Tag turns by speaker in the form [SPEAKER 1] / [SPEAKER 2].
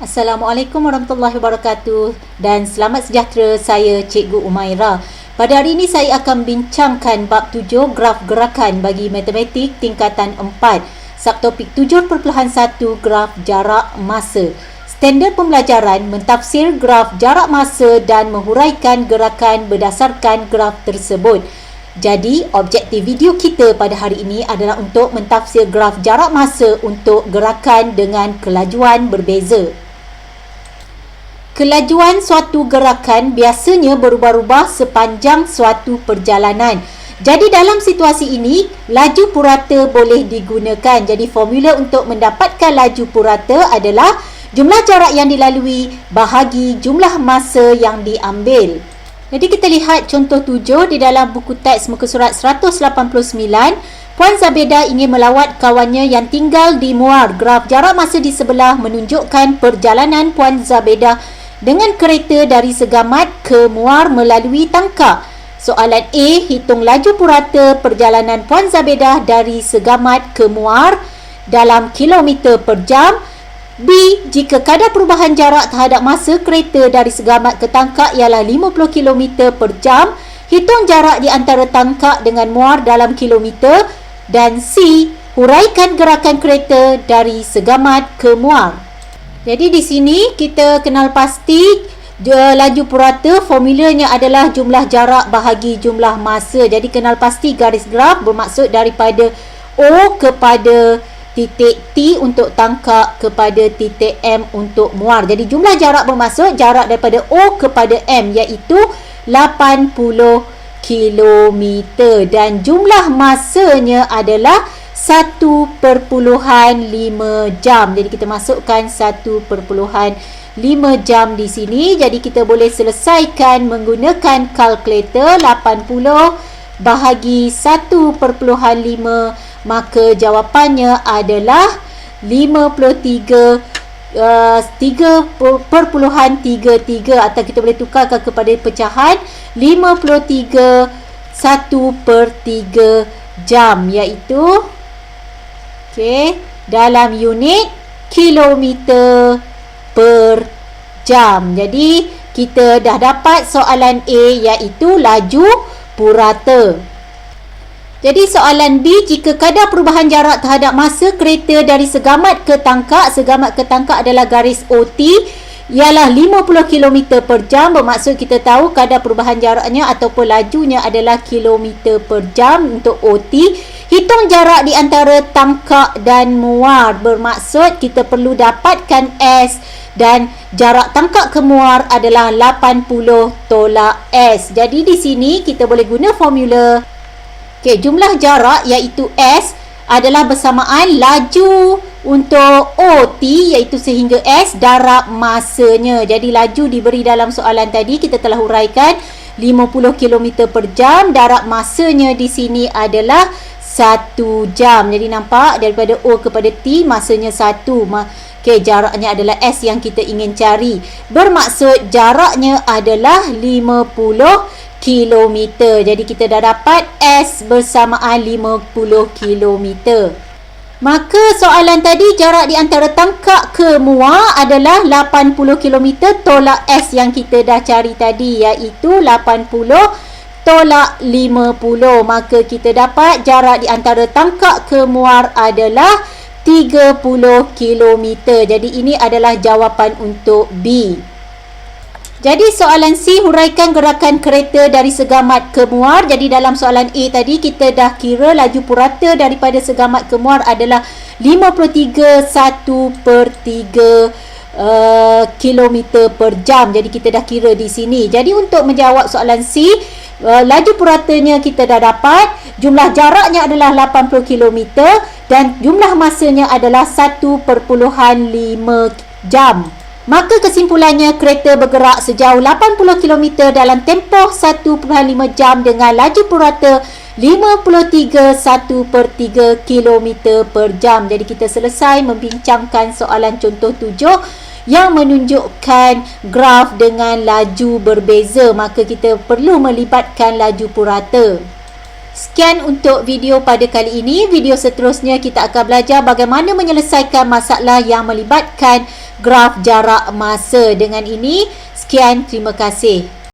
[SPEAKER 1] Assalamualaikum warahmatullahi wabarakatuh dan selamat sejahtera, saya Cikgu Umaira. Pada hari ini saya akan bincangkan bab 7 graf gerakan bagi matematik tingkatan 4. Subtopik 7.1 graf jarak masa. Standard pembelajaran mentafsir graf jarak masa dan menghuraikan gerakan berdasarkan graf tersebut. Jadi, objektif video kita pada hari ini adalah untuk mentafsir graf jarak masa untuk gerakan dengan kelajuan berbeza. Kelajuan suatu gerakan biasanya berubah-ubah sepanjang suatu perjalanan. Jadi dalam situasi ini, laju purata boleh digunakan. Jadi formula untuk mendapatkan laju purata adalah jumlah jarak yang dilalui bahagi jumlah masa yang diambil. Jadi kita lihat contoh 7 di dalam buku teks muka surat 189. Puan Zabedah ingin melawat kawannya yang tinggal di Muar. Graf jarak masa di sebelah menunjukkan perjalanan Puan Zabedah dengan kereta dari Segamat ke Muar melalui Tangkak. Soalan A, hitung laju purata perjalanan Puan Zabedah dari Segamat ke Muar dalam kilometer per jam. B, jika kadar perubahan jarak terhadap masa kereta dari Segamat ke Tangkak ialah 50 km per jam, hitung jarak di antara Tangkak dengan Muar dalam kilometer. Dan C, huraikan gerakan kereta dari Segamat ke Muar. Jadi di sini kita kenal pasti laju purata formulanya adalah jumlah jarak bahagi jumlah masa. Jadi kenal pasti garis graf bermaksud daripada O kepada titik T untuk Tangkak kepada titik M untuk Muar. Jadi jumlah jarak bermaksud jarak daripada O kepada M iaitu 80 km dan jumlah masanya adalah 1.5 jam. Jadi kita masukkan 1.5 jam di sini. Jadi kita boleh selesaikan menggunakan kalkulator. 80 bahagi 1.5, maka jawapannya adalah 53.33 atau kita boleh tukarkan kepada pecahan 53 1/3 jam iaitu dalam unit kilometer per jam. Jadi kita dah dapat soalan A iaitu laju purata. Jadi soalan B, jika kadar perubahan jarak terhadap masa kereta dari Segamat ke Tangkak adalah garis OT ialah 50 km per jam, bermaksud kita tahu kadar perubahan jaraknya ataupun lajunya adalah kilometer per jam untuk OT. Hitung jarak di antara Tangkak dan Muar, bermaksud kita perlu dapatkan S dan jarak Tangkak ke Muar adalah 80 tolak S. Jadi di sini kita boleh guna formula. Jumlah jarak iaitu S adalah bersamaan laju untuk OT iaitu sehingga S darab masanya. Jadi laju diberi dalam soalan tadi kita telah huraikan 50 km per jam, darab masanya di sini adalah 1 jam. Jadi nampak daripada O kepada T masanya 1. Jaraknya adalah S yang kita ingin cari. Bermaksud jaraknya adalah 50 km. Jadi kita dah dapat S bersamaan 50 km. Maka soalan tadi jarak di antara Tangkak ke Muar adalah 80 km tolak S yang kita dah cari tadi iaitu 80 tolak 50. Maka kita dapat jarak di antara Tangkak ke Muar adalah 30 km. Jadi ini adalah jawapan untuk B. Jadi soalan C, huraikan gerakan kereta dari Segamat ke Muar. Jadi dalam soalan A tadi kita dah kira laju purata daripada Segamat ke Muar adalah 53 1/3 km per jam. Jadi kita dah kira di sini. Jadi untuk menjawab soalan C, laju puratanya kita dah dapat, jumlah jaraknya adalah 80 km dan jumlah masanya adalah 1.5 jam. Maka kesimpulannya, kereta bergerak sejauh 80 km dalam tempoh 1.5 jam dengan laju purata 53 1/3 km per jam. Jadi kita selesai membincangkan soalan contoh 7 yang menunjukkan graf dengan laju berbeza. Maka kita perlu melibatkan laju purata. Sekian untuk video pada kali ini. Video seterusnya kita akan belajar bagaimana menyelesaikan masalah yang melibatkan graf jarak masa. Dengan ini, sekian, terima kasih.